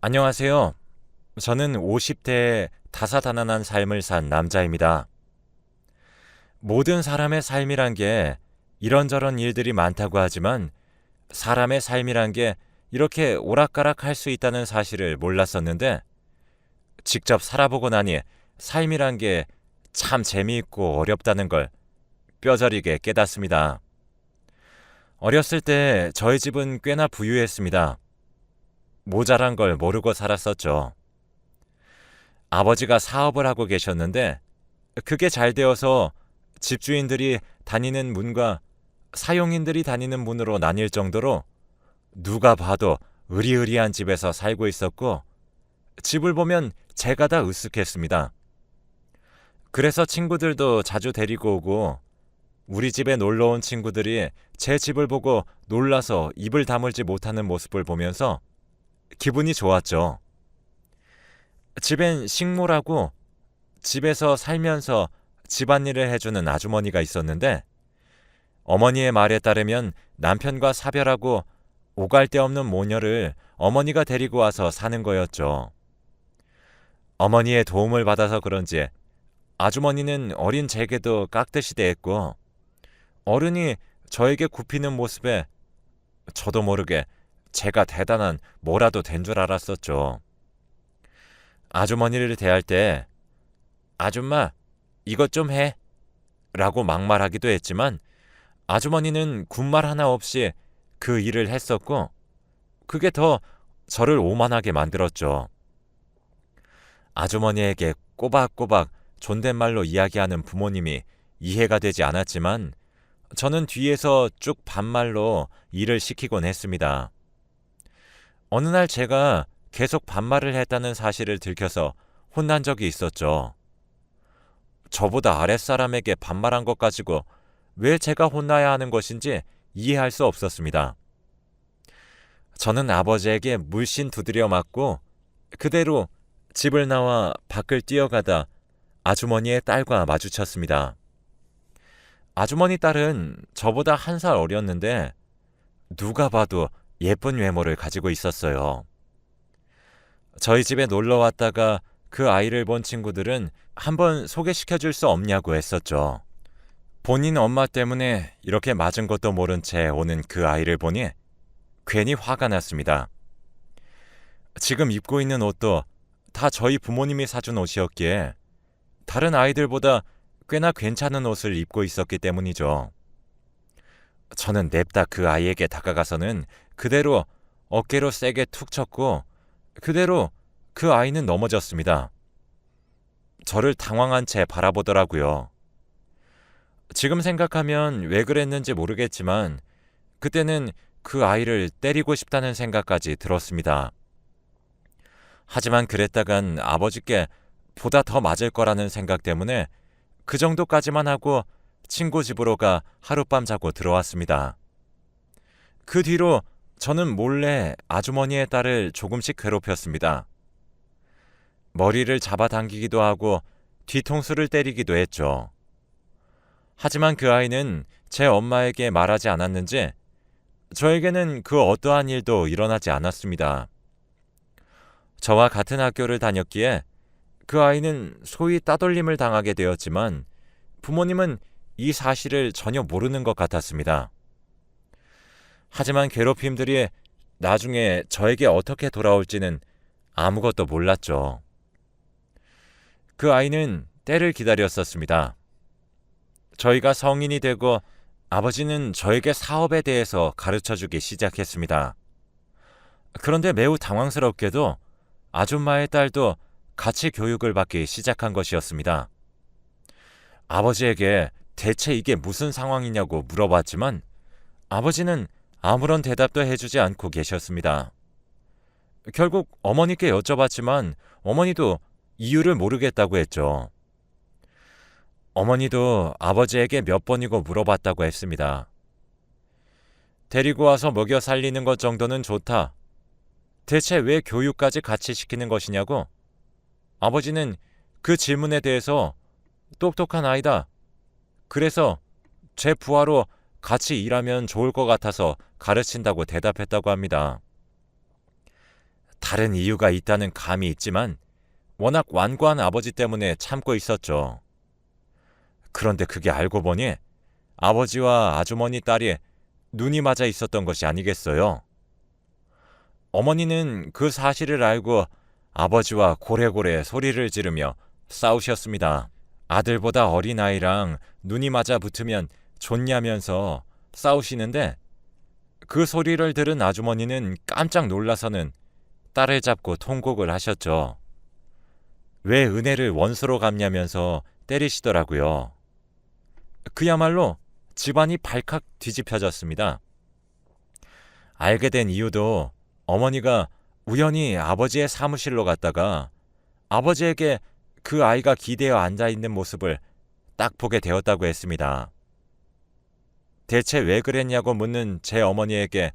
안녕하세요. 저는 50대에 다사다난한 삶을 산 남자입니다. 모든 사람의 삶이란 게 이런저런 일들이 많다고 하지만 사람의 삶이란 게 이렇게 오락가락 할 수 있다는 사실을 몰랐었는데 직접 살아보고 나니 삶이란 게 참 재미있고 어렵다는 걸 뼈저리게 깨닫습니다. 어렸을 때 저희 집은 꽤나 부유했습니다. 모자란 걸 모르고 살았었죠. 아버지가 사업을 하고 계셨는데 그게 잘 되어서 집주인들이 다니는 문과 사용인들이 다니는 문으로 나뉠 정도로 누가 봐도 으리으리한 집에서 살고 있었고 집을 보면 제가 다 으쓱했습니다. 그래서 친구들도 자주 데리고 오고 우리 집에 놀러 온 친구들이 제 집을 보고 놀라서 입을 다물지 못하는 모습을 보면서 기분이 좋았죠. 집엔 식모라고 집에서 살면서 집안일을 해주는 아주머니가 있었는데 어머니의 말에 따르면 남편과 사별하고 오갈 데 없는 모녀를 어머니가 데리고 와서 사는 거였죠. 어머니의 도움을 받아서 그런지 아주머니는 어린 제게도 깍듯이 대했고 어른이 저에게 굽히는 모습에 저도 모르게 제가 대단한 뭐라도 된 줄 알았었죠. 아주머니를 대할 때 아줌마 이것 좀 해 라고 막말하기도 했지만 아주머니는 군말 하나 없이 그 일을 했었고 그게 더 저를 오만하게 만들었죠. 아주머니에게 꼬박꼬박 존댓말로 이야기하는 부모님이 이해가 되지 않았지만 저는 뒤에서 쭉 반말로 일을 시키곤 했습니다. 어느 날 제가 계속 반말을 했다는 사실을 들켜서 혼난 적이 있었죠. 저보다 아랫사람에게 반말한 것 가지고 왜 제가 혼나야 하는 것인지 이해할 수 없었습니다. 저는 아버지에게 물씬 두드려 맞고 그대로 집을 나와 밖을 뛰어가다 아주머니의 딸과 마주쳤습니다. 아주머니 딸은 저보다 1살 어렸는데 누가 봐도 예쁜 외모를 가지고 있었어요. 저희 집에 놀러 왔다가 그 아이를 본 친구들은 한번 소개시켜 줄 수 없냐고 했었죠. 본인 엄마 때문에 이렇게 맞은 것도 모른 채 오는 그 아이를 보니 괜히 화가 났습니다. 지금 입고 있는 옷도 다 저희 부모님이 사준 옷이었기에 다른 아이들보다 꽤나 괜찮은 옷을 입고 있었기 때문이죠. 저는 냅다 그 아이에게 다가가서는 그대로 어깨로 세게 툭 쳤고 그대로 그 아이는 넘어졌습니다. 저를 당황한 채 바라보더라고요. 지금 생각하면 왜 그랬는지 모르겠지만 그때는 그 아이를 때리고 싶다는 생각까지 들었습니다. 하지만 그랬다간 아버지께 보다 더 맞을 거라는 생각 때문에 그 정도까지만 하고 친구 집으로 가 하룻밤 자고 들어왔습니다. 그 뒤로 저는 몰래 아주머니의 딸을 조금씩 괴롭혔습니다. 머리를 잡아당기기도 하고 뒤통수를 때리기도 했죠. 하지만 그 아이는 제 엄마에게 말하지 않았는지 저에게는 그 어떠한 일도 일어나지 않았습니다. 저와 같은 학교를 다녔기에 그 아이는 소위 따돌림을 당하게 되었지만 부모님은 이 사실을 전혀 모르는 것 같았습니다. 하지만 괴롭힘들이 나중에 저에게 어떻게 돌아올지는 아무것도 몰랐죠. 그 아이는 때를 기다렸었습니다. 저희가 성인이 되고 아버지는 저에게 사업에 대해서 가르쳐주기 시작했습니다. 그런데 매우 당황스럽게도 아줌마의 딸도 같이 교육을 받기 시작한 것이었습니다. 아버지에게 대체 이게 무슨 상황이냐고 물어봤지만 아버지는 아무런 대답도 해주지 않고 계셨습니다. 결국 어머니께 여쭤봤지만 어머니도 이유를 모르겠다고 했죠. 어머니도 아버지에게 몇 번이고 물어봤다고 했습니다. 데리고 와서 먹여 살리는 것 정도는 좋다. 대체 왜 교육까지 같이 시키는 것이냐고? 아버지는 그 질문에 대해서 똑똑한 아이다. 그래서 제 부하로 같이 일하면 좋을 것 같아서 가르친다고 대답했다고 합니다. 다른 이유가 있다는 감이 있지만 워낙 완고한 아버지 때문에 참고 있었죠. 그런데 그게 알고 보니 아버지와 아주머니 딸이 눈이 맞아 있었던 것이 아니겠어요. 어머니는 그 사실을 알고 아버지와 고래고래 소리를 지르며 싸우셨습니다. 아들보다 어린 아이랑 눈이 맞아 붙으면 좋냐면서 싸우시는데 그 소리를 들은 아주머니는 깜짝 놀라서는 딸을 잡고 통곡을 하셨죠. 왜 은혜를 원수로 갚냐면서 때리시더라고요. 그야말로 집안이 발칵 뒤집혀졌습니다. 알게 된 이유도 어머니가 우연히 아버지의 사무실로 갔다가 아버지에게 그 아이가 기대어 앉아있는 모습을 딱 보게 되었다고 했습니다. 대체 왜 그랬냐고 묻는 제 어머니에게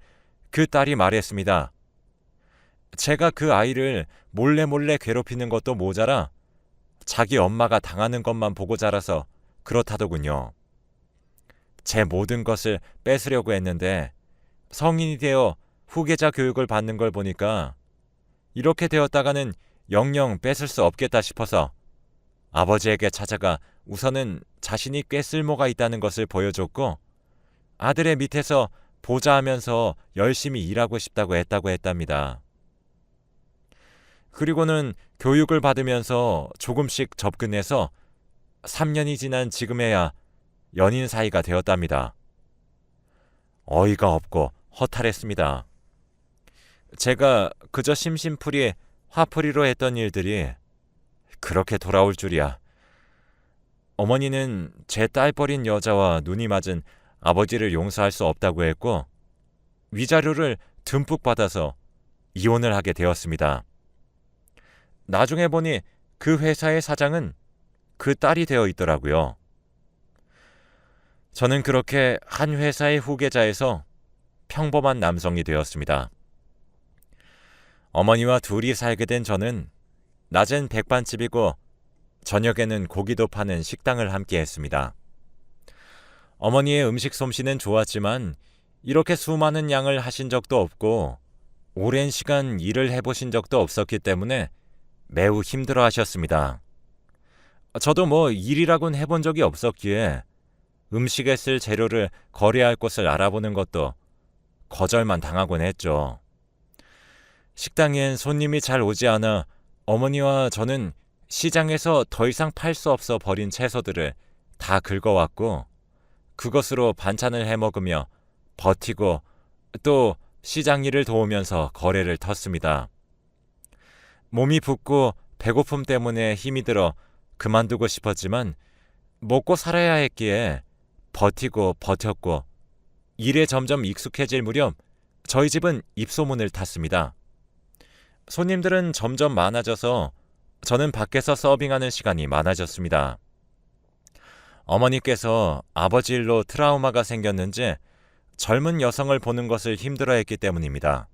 그 딸이 말했습니다. 제가 그 아이를 몰래 괴롭히는 것도 모자라 자기 엄마가 당하는 것만 보고 자라서 그렇다더군요. 제 모든 것을 뺏으려고 했는데 성인이 되어 후계자 교육을 받는 걸 보니까 이렇게 되었다가는 영영 뺏을 수 없겠다 싶어서 아버지에게 찾아가 우선은 자신이 꽤 쓸모가 있다는 것을 보여줬고 아들의 밑에서 보좌하면서 열심히 일하고 싶다고 했답니다. 그리고는 교육을 받으면서 조금씩 접근해서 3년이 지난 지금에야 연인 사이가 되었답니다. 어이가 없고 허탈했습니다. 제가 그저 심심풀이 화풀이로 했던 일들이 그렇게 돌아올 줄이야. 어머니는 제 딸버린 여자와 눈이 맞은 아버지를 용서할 수 없다고 했고 위자료를 듬뿍 받아서 이혼을 하게 되었습니다. 나중에 보니 그 회사의 사장은 그 딸이 되어 있더라고요. 저는 그렇게 한 회사의 후계자에서 평범한 남성이 되었습니다. 어머니와 둘이 살게 된 저는 낮엔 백반집이고 저녁에는 고기도 파는 식당을 함께 했습니다. 어머니의 음식 솜씨는 좋았지만 이렇게 수많은 양을 하신 적도 없고 오랜 시간 일을 해보신 적도 없었기 때문에 매우 힘들어 하셨습니다. 저도 일이라곤 해본 적이 없었기에 음식에 쓸 재료를 거래할 곳을 알아보는 것도 거절만 당하곤 했죠. 식당엔 손님이 잘 오지 않아 어머니와 저는 시장에서 더 이상 팔 수 없어 버린 채소들을 다 긁어왔고 그것으로 반찬을 해먹으며 버티고 또 시장 일을 도우면서 거래를 텄습니다. 몸이 붓고 배고픔 때문에 힘이 들어 그만두고 싶었지만 먹고 살아야 했기에 버티고 버텼고 일에 점점 익숙해질 무렵 저희 집은 입소문을 탔습니다. 손님들은 점점 많아져서 저는 밖에서 서빙하는 시간이 많아졌습니다. 어머니께서 아버지 일로 트라우마가 생겼는지 젊은 여성을 보는 것을 힘들어했기 때문입니다.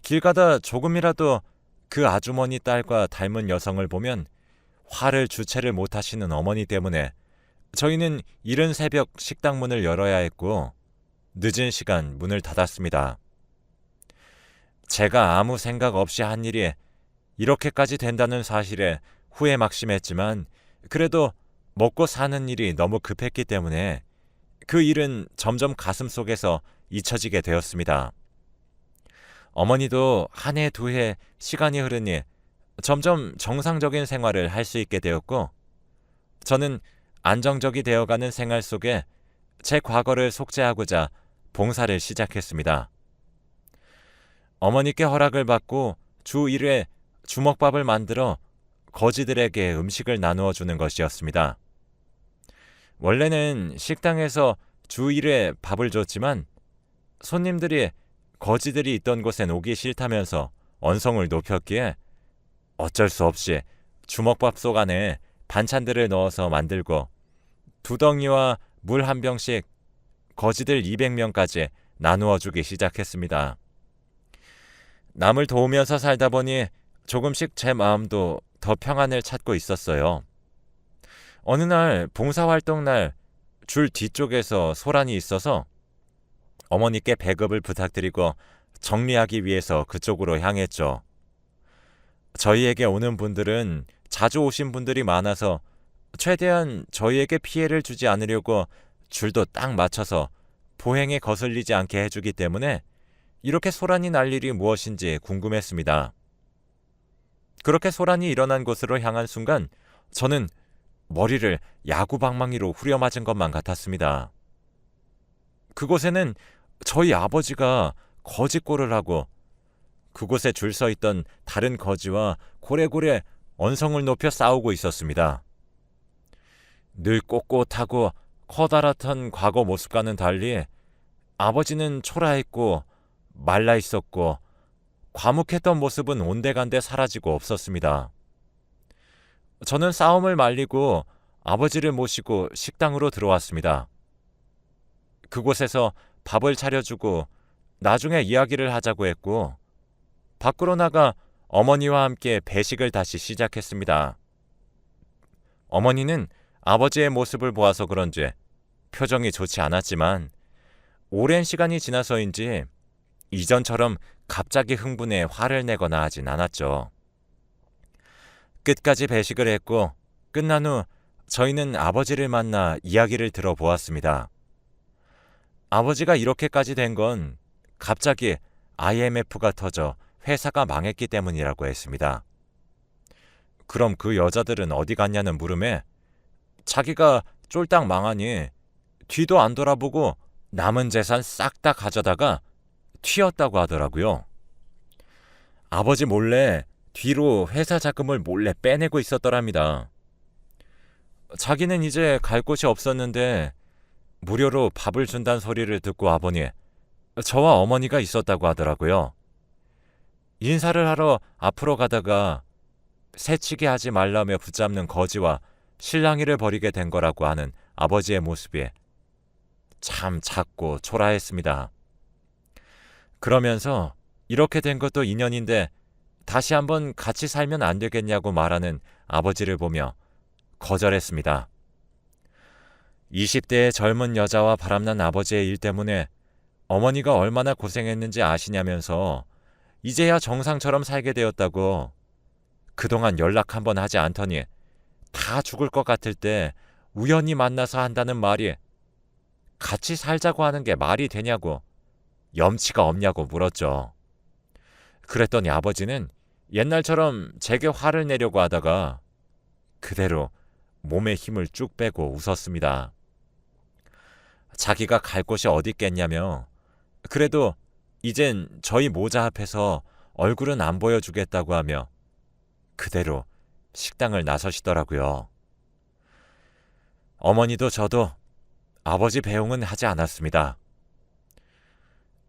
길 가다 조금이라도 그 아주머니 딸과 닮은 여성을 보면 화를 주체를 못하시는 어머니 때문에 저희는 이른 새벽 식당 문을 열어야 했고 늦은 시간 문을 닫았습니다. 제가 아무 생각 없이 한 일이 이렇게까지 된다는 사실에 후회 막심했지만 그래도 먹고 사는 일이 너무 급했기 때문에 그 일은 점점 가슴속에서 잊혀지게 되었습니다. 어머니도 한 해, 두 해 시간이 흐르니 점점 정상적인 생활을 할 수 있게 되었고 저는 안정적이 되어가는 생활 속에 제 과거를 속죄하고자 봉사를 시작했습니다. 어머니께 허락을 받고 주 1회 주먹밥을 만들어 거지들에게 음식을 나누어 주는 것이었습니다. 원래는 식당에서 주 1회 밥을 줬지만 손님들이 거지들이 있던 곳엔 오기 싫다면서 언성을 높였기에 어쩔 수 없이 주먹밥 속 안에 반찬들을 넣어서 만들고 두덩이와 물 한 병씩 거지들 200명까지 나누어 주기 시작했습니다. 남을 도우면서 살다 보니 조금씩 제 마음도 더 평안을 찾고 있었어요. 어느 날 봉사활동 날 줄 뒤쪽에서 소란이 있어서 어머니께 배급을 부탁드리고 정리하기 위해서 그쪽으로 향했죠. 저희에게 오는 분들은 자주 오신 분들이 많아서 최대한 저희에게 피해를 주지 않으려고 줄도 딱 맞춰서 보행에 거슬리지 않게 해주기 때문에 이렇게 소란이 날 일이 무엇인지 궁금했습니다. 그렇게 소란이 일어난 곳으로 향한 순간 저는 머리를 야구방망이로 후려맞은 것만 같았습니다. 그곳에는 저희 아버지가 거지꼴을 하고 그곳에 줄 서 있던 다른 거지와 고래고래 언성을 높여 싸우고 있었습니다. 늘 꼿꼿하고 커다랗던 과거 모습과는 달리 아버지는 초라했고 말라 있었고 과묵했던 모습은 온데간데 사라지고 없었습니다. 저는 싸움을 말리고 아버지를 모시고 식당으로 들어왔습니다. 그곳에서 밥을 차려주고 나중에 이야기를 하자고 했고 밖으로 나가 어머니와 함께 배식을 다시 시작했습니다. 어머니는 아버지의 모습을 보아서 그런지 표정이 좋지 않았지만 오랜 시간이 지나서인지 이전처럼 갑자기 흥분해 화를 내거나 하진 않았죠. 끝까지 배식을 했고 끝난 후 저희는 아버지를 만나 이야기를 들어보았습니다. 아버지가 이렇게까지 된 건 갑자기 IMF가 터져 회사가 망했기 때문이라고 했습니다. 그럼 그 여자들은 어디 갔냐는 물음에 자기가 쫄딱 망하니 뒤도 안 돌아보고 남은 재산 싹 다 가져다가 튀었다고 하더라고요. 아버지 몰래 뒤로 회사 자금을 몰래 빼내고 있었더랍니다. 자기는 이제 갈 곳이 없었는데 무료로 밥을 준다는 소리를 듣고 와보니 저와 어머니가 있었다고 하더라고요. 인사를 하러 앞으로 가다가 새치기 하지 말라며 붙잡는 거지와 실랑이를 벌이게 된 거라고 하는 아버지의 모습이 참 작고 초라했습니다. 그러면서 이렇게 된 것도 인연인데 다시 한번 같이 살면 안 되겠냐고 말하는 아버지를 보며 거절했습니다. 20대의 젊은 여자와 바람난 아버지의 일 때문에 어머니가 얼마나 고생했는지 아시냐면서 이제야 정상처럼 살게 되었다고 그동안 연락 한번 하지 않더니 다 죽을 것 같을 때 우연히 만나서 한다는 말이 같이 살자고 하는 게 말이 되냐고 염치가 없냐고 물었죠. 그랬더니 아버지는 옛날처럼 제게 화를 내려고 하다가 그대로 몸에 힘을 쭉 빼고 웃었습니다. 자기가 갈 곳이 어디 있겠냐며 그래도 이젠 저희 모자 앞에서 얼굴은 안 보여주겠다고 하며 그대로 식당을 나서시더라고요. 어머니도 저도 아버지 배웅은 하지 않았습니다.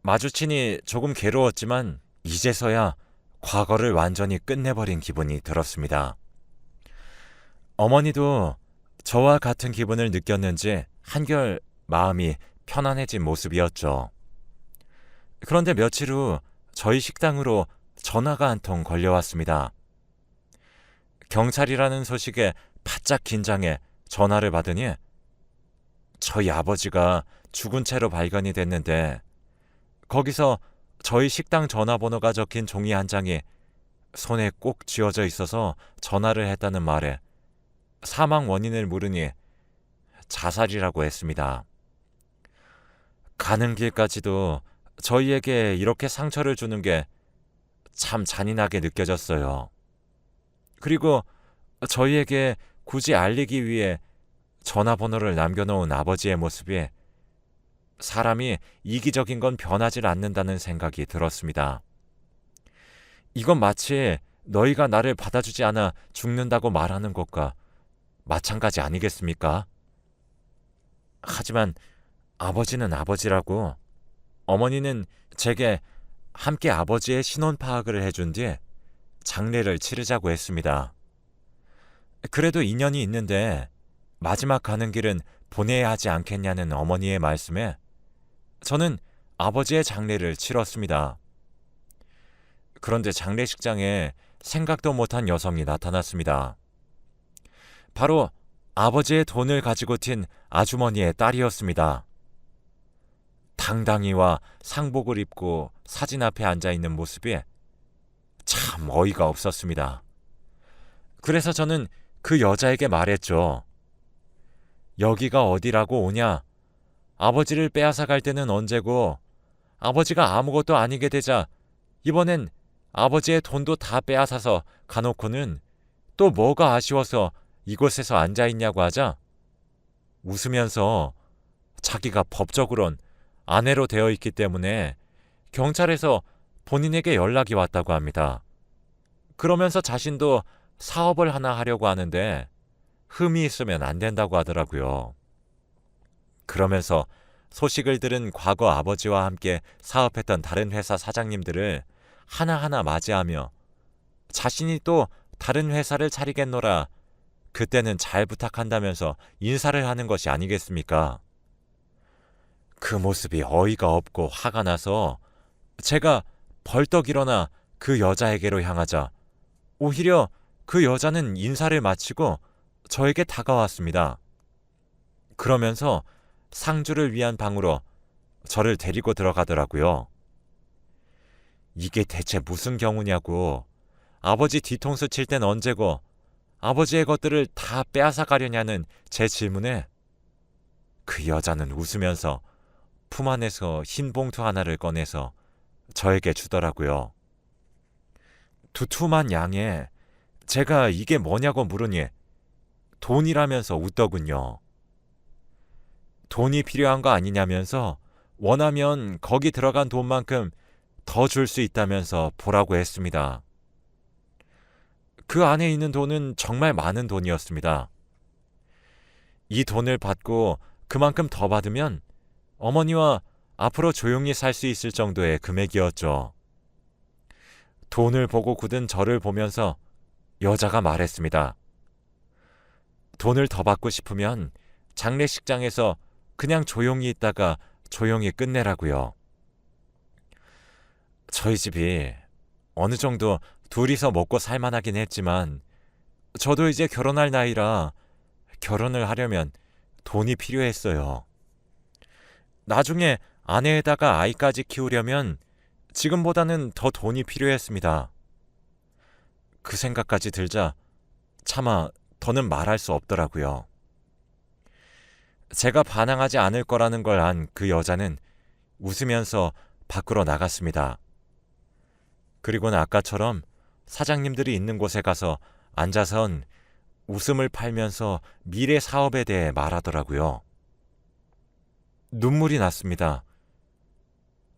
마주치니 조금 괴로웠지만 이제서야 과거를 완전히 끝내버린 기분이 들었습니다. 어머니도 저와 같은 기분을 느꼈는지 한결 마음이 편안해진 모습이었죠. 그런데 며칠 후 저희 식당으로 전화가 한 통 걸려왔습니다. 경찰이라는 소식에 바짝 긴장해 전화를 받으니 저희 아버지가 죽은 채로 발견이 됐는데 거기서 저희 식당 전화번호가 적힌 종이 한 장이 손에 꼭 쥐어져 있어서 전화를 했다는 말에 사망 원인을 물으니 자살이라고 했습니다. 가는 길까지도 저희에게 이렇게 상처를 주는 게 참 잔인하게 느껴졌어요. 그리고 저희에게 굳이 알리기 위해 전화번호를 남겨놓은 아버지의 모습이 사람이 이기적인 건 변하질 않는다는 생각이 들었습니다. 이건 마치 너희가 나를 받아주지 않아 죽는다고 말하는 것과 마찬가지 아니겠습니까? 하지만 아버지는 아버지라고 어머니는 제게 함께 아버지의 신원 파악을 해준 뒤 장례를 치르자고 했습니다. 그래도 인연이 있는데 마지막 가는 길은 보내야 하지 않겠냐는 어머니의 말씀에 저는 아버지의 장례를 치렀습니다. 그런데 장례식장에 생각도 못한 여성이 나타났습니다. 바로 아버지의 돈을 가지고 튄 아주머니의 딸이었습니다. 당당히와 상복을 입고 사진 앞에 앉아 있는 모습이 참 어이가 없었습니다. 그래서 저는 그 여자에게 말했죠. 여기가 어디라고 오냐? 아버지를 빼앗아 갈 때는 언제고 아버지가 아무것도 아니게 되자 이번엔 아버지의 돈도 다 빼앗아서 가놓고는 또 뭐가 아쉬워서 이곳에서 앉아있냐고 하자 웃으면서 자기가 법적으론 아내로 되어 있기 때문에 경찰에서 본인에게 연락이 왔다고 합니다. 그러면서 자신도 사업을 하나 하려고 하는데 흠이 있으면 안 된다고 하더라고요. 그러면서 소식을 들은 과거 아버지와 함께 사업했던 다른 회사 사장님들을 하나하나 맞이하며 자신이 또 다른 회사를 차리겠노라 그때는 잘 부탁한다면서 인사를 하는 것이 아니겠습니까? 그 모습이 어이가 없고 화가 나서 제가 벌떡 일어나 그 여자에게로 향하자 오히려 그 여자는 인사를 마치고 저에게 다가왔습니다. 그러면서 상주를 위한 방으로 저를 데리고 들어가더라고요. 이게 대체 무슨 경우냐고. 아버지 뒤통수 칠 땐 언제고 아버지의 것들을 다 빼앗아 가려냐는 제 질문에 그 여자는 웃으면서 품 안에서 흰 봉투 하나를 꺼내서 저에게 주더라고요. 두툼한 양에 제가 이게 뭐냐고 물으니 돈이라면서 웃더군요. 돈이 필요한 거 아니냐면서 원하면 거기 들어간 돈만큼 더 줄 수 있다면서 보라고 했습니다. 그 안에 있는 돈은 정말 많은 돈이었습니다. 이 돈을 받고 그만큼 더 받으면 어머니와 앞으로 조용히 살 수 있을 정도의 금액이었죠. 돈을 보고 굳은 저를 보면서 여자가 말했습니다. 돈을 더 받고 싶으면 장례식장에서 그냥 조용히 있다가 조용히 끝내라고요. 저희 집이 어느 정도 둘이서 먹고 살만하긴 했지만 저도 이제 결혼할 나이라 결혼을 하려면 돈이 필요했어요. 나중에 아내에다가 아이까지 키우려면 지금보다는 더 돈이 필요했습니다. 그 생각까지 들자 차마 더는 말할 수 없더라고요. 제가 반항하지 않을 거라는 걸 안 그 여자는 웃으면서 밖으로 나갔습니다. 그리고는 아까처럼 사장님들이 있는 곳에 가서 앉아선 웃음을 팔면서 미래 사업에 대해 말하더라고요. 눈물이 났습니다.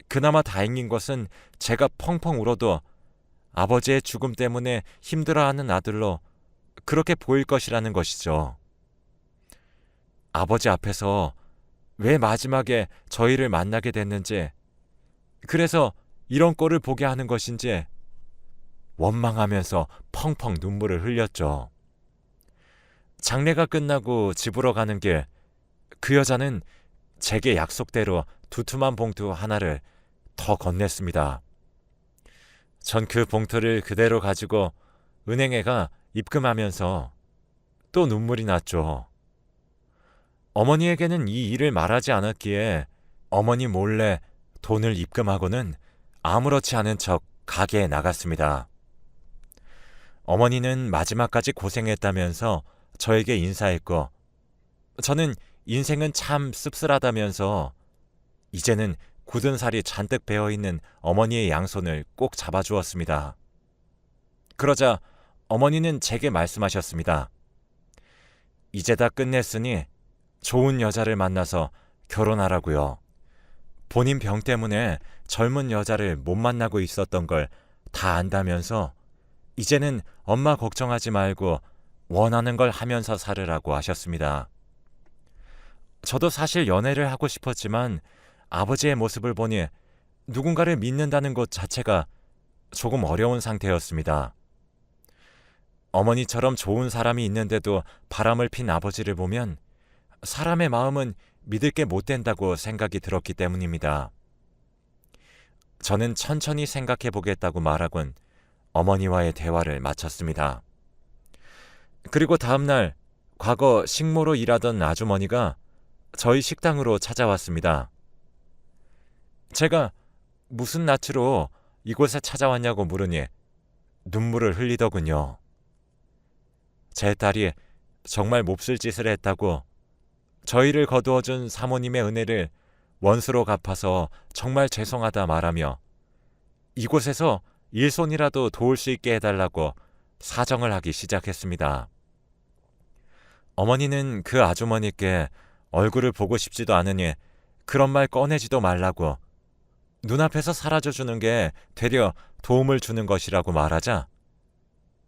그나마 다행인 것은 제가 펑펑 울어도 아버지의 죽음 때문에 힘들어하는 아들로 그렇게 보일 것이라는 것이죠. 아버지 앞에서 왜 마지막에 저희를 만나게 됐는지, 그래서 이런 꼴을 보게 하는 것인지 원망하면서 펑펑 눈물을 흘렸죠. 장례가 끝나고 집으로 가는 길, 그 여자는 제게 약속대로 두툼한 봉투 하나를 더 건넸습니다. 전 그 봉투를 그대로 가지고 은행에 가 입금하면서 또 눈물이 났죠. 어머니에게는 이 일을 말하지 않았기에 어머니 몰래 돈을 입금하고는 아무렇지 않은 척 가게에 나갔습니다. 어머니는 마지막까지 고생했다면서 저에게 인사했고 저는 인생은 참 씁쓸하다면서 이제는 굳은 살이 잔뜩 배어있는 어머니의 양손을 꼭 잡아주었습니다. 그러자 어머니는 제게 말씀하셨습니다. 이제 다 끝냈으니 좋은 여자를 만나서 결혼하라고요. 본인 병 때문에 젊은 여자를 못 만나고 있었던 걸 다 안다면서 이제는 엄마 걱정하지 말고 원하는 걸 하면서 살으라고 하셨습니다. 저도 사실 연애를 하고 싶었지만 아버지의 모습을 보니 누군가를 믿는다는 것 자체가 조금 어려운 상태였습니다. 어머니처럼 좋은 사람이 있는데도 바람을 핀 아버지를 보면 사람의 마음은 믿을 게 못 된다고 생각이 들었기 때문입니다. 저는 천천히 생각해 보겠다고 말하곤 어머니와의 대화를 마쳤습니다. 그리고 다음날 과거 식모로 일하던 아주머니가 저희 식당으로 찾아왔습니다. 제가 무슨 낯으로 이곳에 찾아왔냐고 물으니 눈물을 흘리더군요. 제 딸이 정말 몹쓸 짓을 했다고, 저희를 거두어준 사모님의 은혜를 원수로 갚아서 정말 죄송하다 말하며 이곳에서 일손이라도 도울 수 있게 해달라고 사정을 하기 시작했습니다. 어머니는 그 아주머니께 얼굴을 보고 싶지도 않으니 그런 말 꺼내지도 말라고, 눈앞에서 사라져주는 게 되려 도움을 주는 것이라고 말하자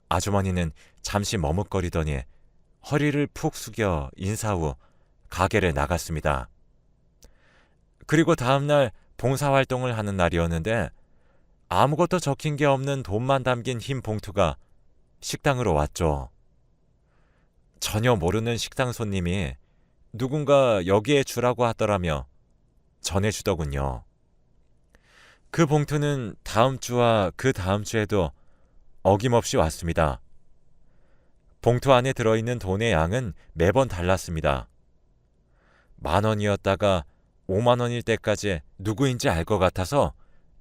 아주머니는 잠시 머뭇거리더니 허리를 푹 숙여 인사 후 가게를 나갔습니다. 그리고 다음날 봉사활동을 하는 날이었는데 아무것도 적힌 게 없는 돈만 담긴 흰 봉투가 식당으로 왔죠. 전혀 모르는 식당 손님이 누군가 여기에 주라고 하더라며 전해주더군요. 그 봉투는 다음 주와 그 다음 주에도 어김없이 왔습니다. 봉투 안에 들어있는 돈의 양은 매번 달랐습니다. 10,000원이었다가 50,000원일 때까지 누구인지 알 것 같아서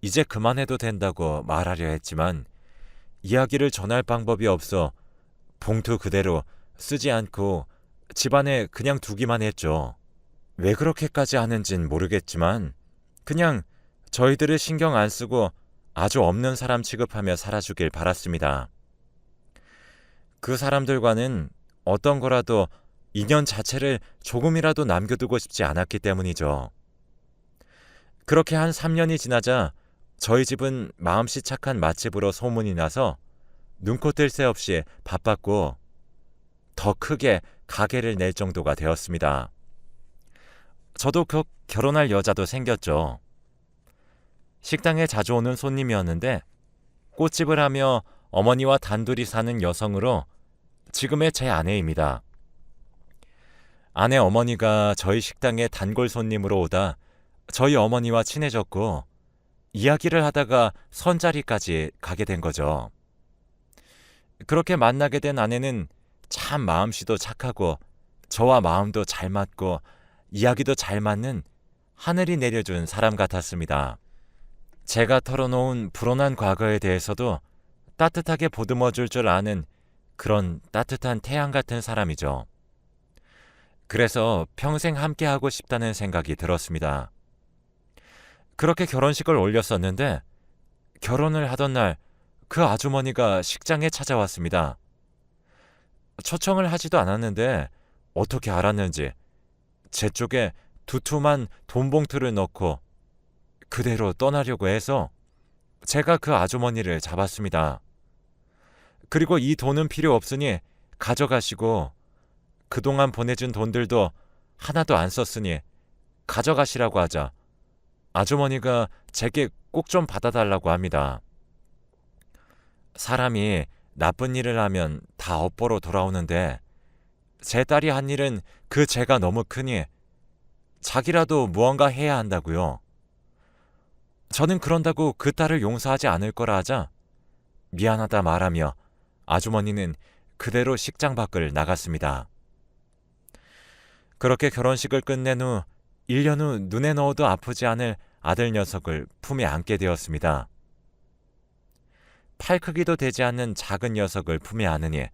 이제 그만해도 된다고 말하려 했지만 이야기를 전할 방법이 없어 봉투 그대로 쓰지 않고 집안에 그냥 두기만 했죠. 왜 그렇게까지 하는진 모르겠지만 그냥 저희들을 신경 안 쓰고 아주 없는 사람 취급하며 살아주길 바랐습니다. 그 사람들과는 어떤 거라도 인연 자체를 조금이라도 남겨두고 싶지 않았기 때문이죠. 그렇게 한 3년이 지나자 저희 집은 마음씨 착한 맛집으로 소문이 나서 눈코 뜰 새 없이 바빴고 더 크게 가게를 낼 정도가 되었습니다. 저도 곧 결혼할 여자도 생겼죠. 식당에 자주 오는 손님이었는데 꽃집을 하며 어머니와 단둘이 사는 여성으로 지금의 제 아내입니다. 아내 어머니가 저희 식당에 단골 손님으로 오다 저희 어머니와 친해졌고 이야기를 하다가 선자리까지 가게 된 거죠. 그렇게 만나게 된 아내는 참 마음씨도 착하고 저와 마음도 잘 맞고 이야기도 잘 맞는 하늘이 내려준 사람 같았습니다. 제가 털어놓은 불온한 과거에 대해서도 따뜻하게 보듬어 줄 아는 그런 따뜻한 태양 같은 사람이죠. 그래서 평생 함께하고 싶다는 생각이 들었습니다. 그렇게 결혼식을 올렸었는데 결혼을 하던 날 그 아주머니가 식장에 찾아왔습니다. 초청을 하지도 않았는데 어떻게 알았는지 제 쪽에 두툼한 돈 봉투를 넣고 그대로 떠나려고 해서 제가 그 아주머니를 잡았습니다. 그리고 이 돈은 필요 없으니 가져가시고 그동안 보내준 돈들도 하나도 안 썼으니 가져가시라고 하자 아주머니가 제게 꼭 좀 받아달라고 합니다. 사람이 나쁜 일을 하면 다 업보로 돌아오는데 제 딸이 한 일은 그 죄가 너무 크니 자기라도 무언가 해야 한다고요. 저는 그런다고 그 딸을 용서하지 않을 거라 하자 미안하다 말하며 아주머니는 그대로 식장 밖을 나갔습니다. 그렇게 결혼식을 끝낸 후 1년 후 눈에 넣어도 아프지 않을 아들 녀석을 품에 안게 되었습니다. 팔 크기도 되지 않는 작은 녀석을 품에 안으니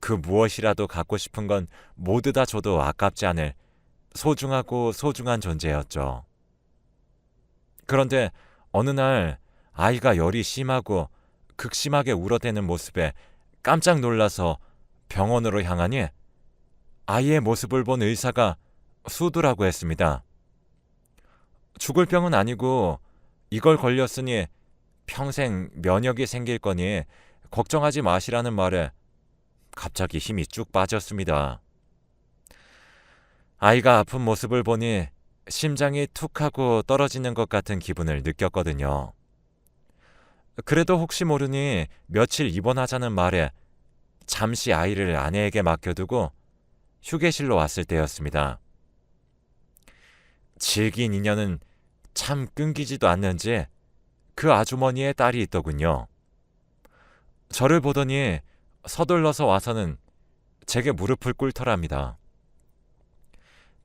그 무엇이라도 갖고 싶은 건 모두 다 줘도 아깝지 않을 소중하고 소중한 존재였죠. 그런데 어느 날 아이가 열이 심하고 극심하게 울어대는 모습에 깜짝 놀라서 병원으로 향하니 아이의 모습을 본 의사가 수두라고 했습니다. 죽을 병은 아니고 이걸 걸렸으니 평생 면역이 생길 거니 걱정하지 마시라는 말에 갑자기 힘이 쭉 빠졌습니다. 아이가 아픈 모습을 보니 심장이 툭 하고 떨어지는 것 같은 기분을 느꼈거든요. 그래도 혹시 모르니 며칠 입원하자는 말에 잠시 아이를 아내에게 맡겨두고 휴게실로 왔을 때였습니다. 질긴 인연은 참 끊기지도 않는지 그 아주머니의 딸이 있더군요. 저를 보더니 서둘러서 와서는 제게 무릎을 꿇더랍니다.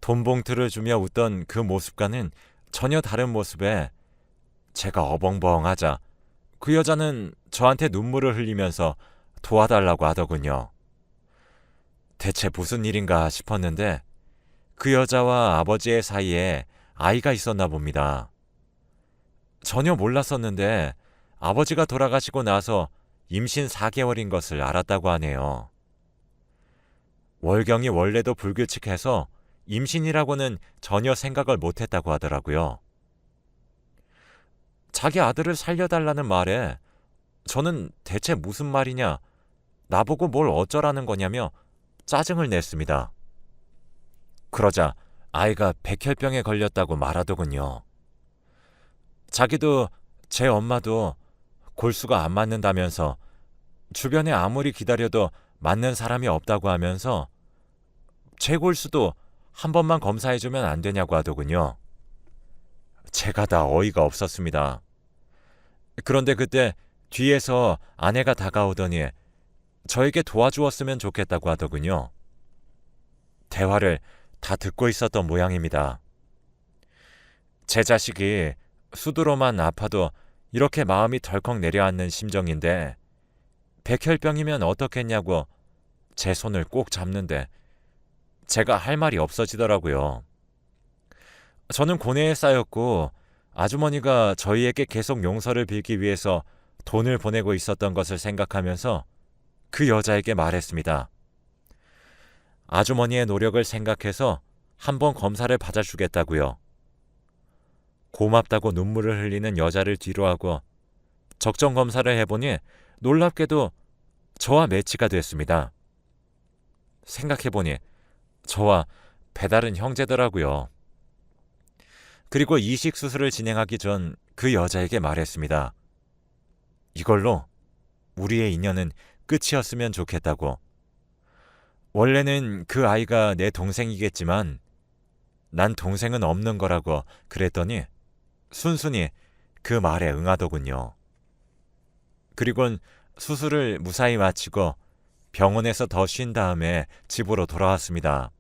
돈 봉투를 주며 웃던 그 모습과는 전혀 다른 모습에 제가 어벙벙하자 그 여자는 저한테 눈물을 흘리면서 도와달라고 하더군요. 대체 무슨 일인가 싶었는데 그 여자와 아버지의 사이에 아이가 있었나 봅니다. 전혀 몰랐었는데 아버지가 돌아가시고 나서 임신 4개월인 것을 알았다고 하네요. 월경이 원래도 불규칙해서 임신이라고는 전혀 생각을 못했다고 하더라고요. 자기 아들을 살려달라는 말에 저는 대체 무슨 말이냐, 나보고 뭘 어쩌라는 거냐며 짜증을 냈습니다. 그러자 아이가 백혈병에 걸렸다고 말하더군요. 자기도 제 엄마도 골수가 안 맞는다면서 주변에 아무리 기다려도 맞는 사람이 없다고 하면서 제 골수도 한 번만 검사해주면 안 되냐고 하더군요. 제가 다 어이가 없었습니다. 그런데 그때 뒤에서 아내가 다가오더니 저에게 도와주었으면 좋겠다고 하더군요. 대화를 다 듣고 있었던 모양입니다. 제 자식이 수두로만 아파도 이렇게 마음이 덜컥 내려앉는 심정인데 백혈병이면 어떻겠냐고 제 손을 꼭 잡는데 제가 할 말이 없어지더라고요. 저는 고뇌에 쌓였고 아주머니가 저희에게 계속 용서를 빌기 위해서 돈을 보내고 있었던 것을 생각하면서 그 여자에게 말했습니다. 아주머니의 노력을 생각해서 한번 검사를 받아주겠다고요. 고맙다고 눈물을 흘리는 여자를 뒤로하고 적정 검사를 해보니 놀랍게도 저와 매치가 됐습니다. 생각해보니 저와 배다른 형제더라고요. 그리고 이식 수술을 진행하기 전 그 여자에게 말했습니다. 이걸로 우리의 인연은 끝이었으면 좋겠다고. 원래는 그 아이가 내 동생이겠지만 난 동생은 없는 거라고 그랬더니 순순히 그 말에 응하더군요. 그리곤 수술을 무사히 마치고 병원에서 더 쉰 다음에 집으로 돌아왔습니다.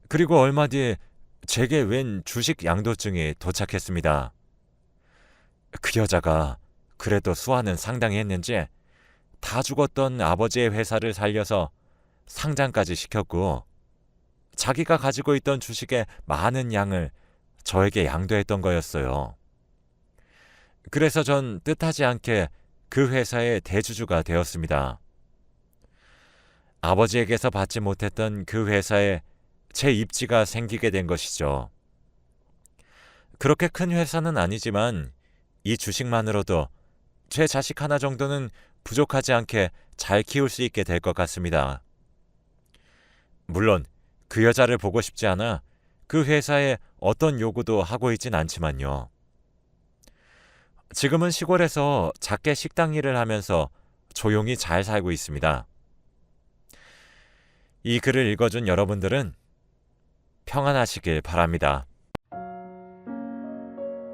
그리고 얼마 뒤 제게 웬 주식 양도증이 도착했습니다. 그 여자가 그래도 수완은 상당히 했는지 다 죽었던 아버지의 회사를 살려서 상장까지 시켰고 자기가 가지고 있던 주식의 많은 양을 저에게 양도했던 거였어요. 그래서 전 뜻하지 않게 그 회사의 대주주가 되었습니다. 아버지에게서 받지 못했던 그 회사에 제 입지가 생기게 된 것이죠. 그렇게 큰 회사는 아니지만 이 주식만으로도 제 자식 하나 정도는 부족하지 않게 잘 키울 수 있게 될 것 같습니다. 물론 그 여자를 보고 싶지 않아 그 회사에 어떤 요구도 하고 있진 않지만요. 지금은 시골에서 작게 식당 일을 하면서 조용히 잘 살고 있습니다. 이 글을 읽어준 여러분들은 평안하시길 바랍니다.